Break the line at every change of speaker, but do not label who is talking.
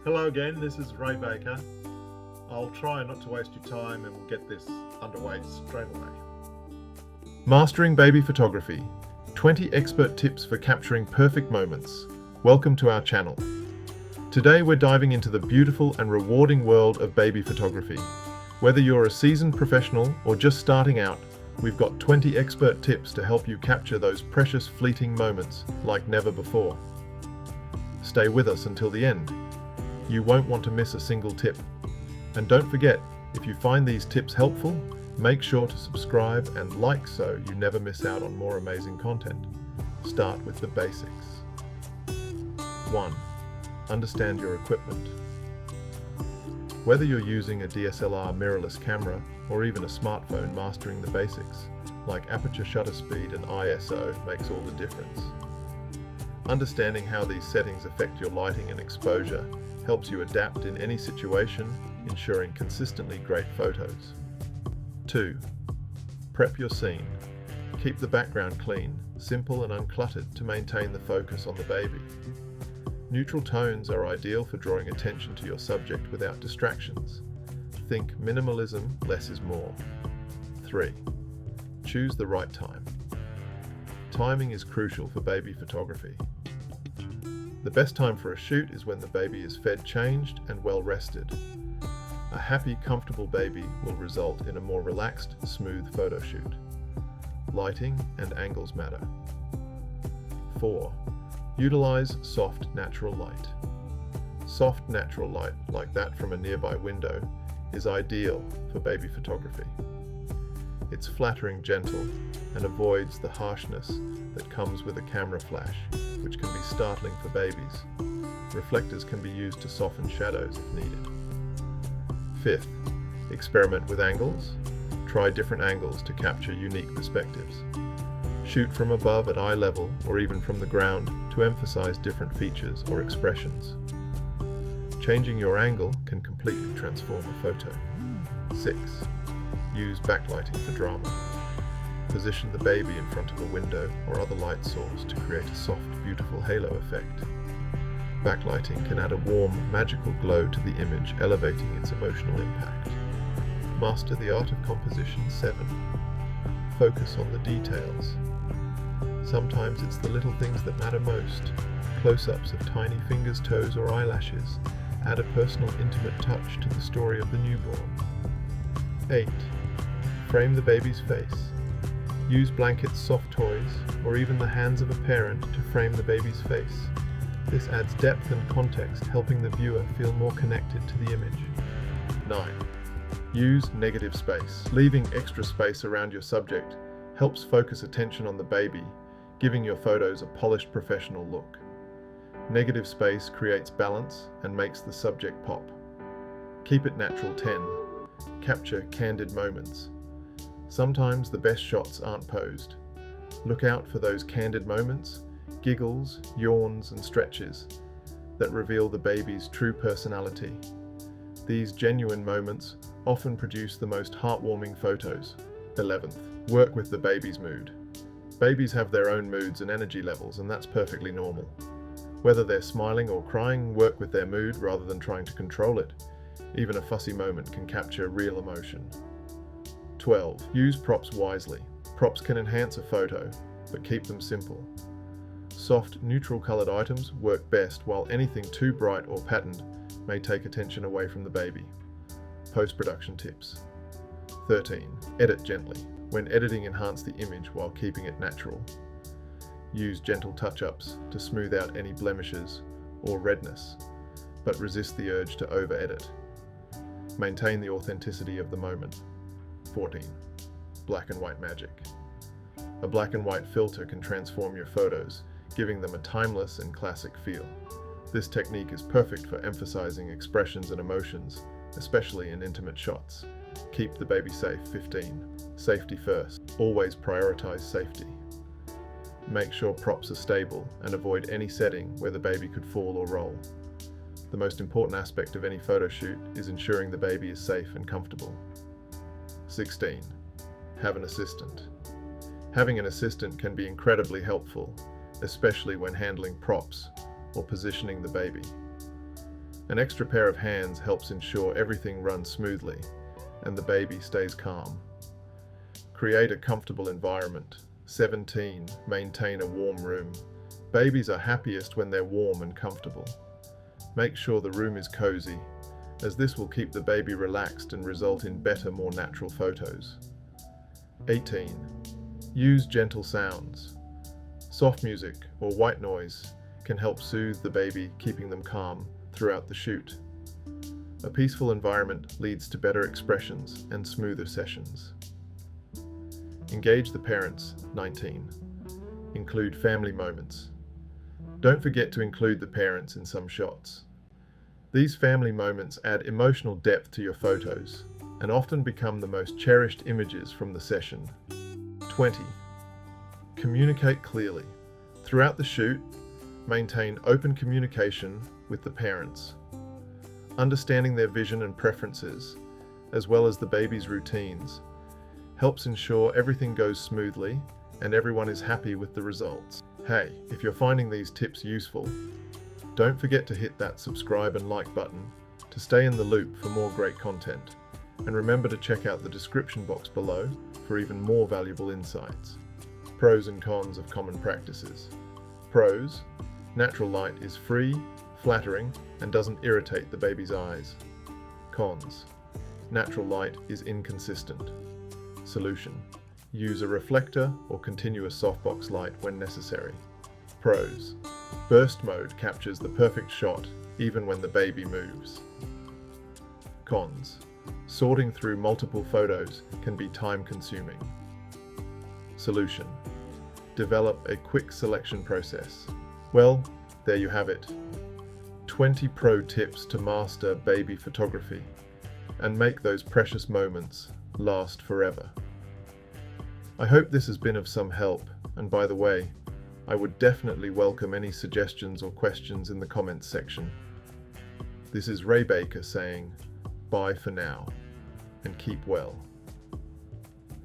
Hello again, this is Ray Baker. I'll try not to waste your time and we'll get this underway straight away. Mastering Baby Photography, 20 expert tips for capturing perfect moments. Welcome to our channel. Today we're diving into the beautiful and rewarding world of baby photography. Whether you're a seasoned professional or just starting out, we've got 20 expert tips to help you capture those precious fleeting moments like never before. Stay with us until the end. You won't want to miss a single tip. And don't forget, if you find these tips helpful, make sure to subscribe and like so you never miss out on more amazing content. Start with the basics. 1. Understand your equipment. Whether you're using a DSLR mirrorless camera or even a smartphone, mastering the basics, like aperture shutter speed and ISO, makes all the difference. Understanding how these settings affect your lighting and exposure helps you adapt in any situation, ensuring consistently great photos. 2. Prep your scene. Keep the background clean, simple and uncluttered to maintain the focus on the baby. Neutral tones are ideal for drawing attention to your subject without distractions. Think minimalism, less is more. 3. Choose the right time. Timing is crucial for baby photography. The best time for a shoot is when the baby is fed, changed, and well rested. A happy, comfortable baby will result in a more relaxed, smooth photo shoot. Lighting and angles matter. 4. Utilize soft, natural light. Soft, natural light, like that from a nearby window, is ideal for baby photography. It's flattering, gentle, and avoids the harshness that comes with a camera flash, which can be startling for babies. Reflectors can be used to soften shadows if needed. 5th, experiment with angles. Try different angles to capture unique perspectives. Shoot from above at eye level or even from the ground to emphasize different features or expressions. Changing your angle can completely transform a photo. 6. Use backlighting for drama. Position the baby in front of a window or other light source to create a soft, beautiful halo effect. Backlighting can add a warm, magical glow to the image, elevating its emotional impact. Master the art of composition. 7. Focus on the details. Sometimes it's the little things that matter most. Close-ups of tiny fingers, toes, or eyelashes add a personal, intimate touch to the story of the newborn. 8. Frame the baby's face. Use blankets, soft toys, or even the hands of a parent to frame the baby's face. This adds depth and context, helping the viewer feel more connected to the image. 9. Use negative space. Leaving extra space around your subject helps focus attention on the baby, giving your photos a polished, professional look. Negative space creates balance and makes the subject pop. Keep it natural. 10. Capture candid moments. Sometimes the best shots aren't posed. Look out for those candid moments, giggles, yawns, and stretches that reveal the baby's true personality. These genuine moments often produce the most heartwarming photos. 11th, work with the baby's mood. Babies have their own moods and energy levels, and that's perfectly normal. Whether they're smiling or crying, work with their mood rather than trying to control it. Even a fussy moment can capture real emotion. 12. Use props wisely. Props can enhance a photo, but keep them simple. Soft, neutral colored items work best, while anything too bright or patterned may take attention away from the baby. Post-production tips. 13. Edit gently. When editing, enhance the image while keeping it natural. Use gentle touch-ups to smooth out any blemishes or redness, but resist the urge to over-edit. Maintain the authenticity of the moment. 14. Black and white magic. A black and white filter can transform your photos, giving them a timeless and classic feel. This technique is perfect for emphasizing expressions and emotions, especially in intimate shots. Keep the baby safe. 15. Safety first. Always prioritize safety. Make sure props are stable and avoid any setting where the baby could fall or roll. The most important aspect of any photo shoot is ensuring the baby is safe and comfortable. 16. Have an assistant. Having an assistant can be incredibly helpful, especially when handling props or positioning the baby. An extra pair of hands helps ensure everything runs smoothly and the baby stays calm. Create a comfortable environment. 17. Maintain a warm room. Babies are happiest when they're warm and comfortable. Make sure the room is cozy, as this will keep the baby relaxed and result in better, more natural photos. 18. Use gentle sounds. Soft music or white noise can help soothe the baby, keeping them calm throughout the shoot. A peaceful environment leads to better expressions and smoother sessions. Engage the parents. 19. Include family moments. Don't forget to include the parents in some shots. These family moments add emotional depth to your photos and often become the most cherished images from the session. 20. Communicate clearly. Throughout the shoot, maintain open communication with the parents. Understanding their vision and preferences, as well as the baby's routines, helps ensure everything goes smoothly and everyone is happy with the results. Hey, if you're finding these tips useful, don't forget to hit that subscribe and like button to stay in the loop for more great content. And remember to check out the description box below for even more valuable insights. Pros and cons of common practices. Pros: natural light is free, flattering, and doesn't irritate the baby's eyes. Cons: natural light is inconsistent. Solution: use a reflector or continuous softbox light when necessary. Pros: burst mode captures the perfect shot even when the baby moves. Cons: sorting through multiple photos can be time-consuming. Solution: develop a quick selection process. Well, there you have it. 20 pro tips to master baby photography and make those precious moments last forever. I hope this has been of some help, and by the way, I would definitely welcome any suggestions or questions in the comments section. This is Ray Baker saying bye for now, and keep well.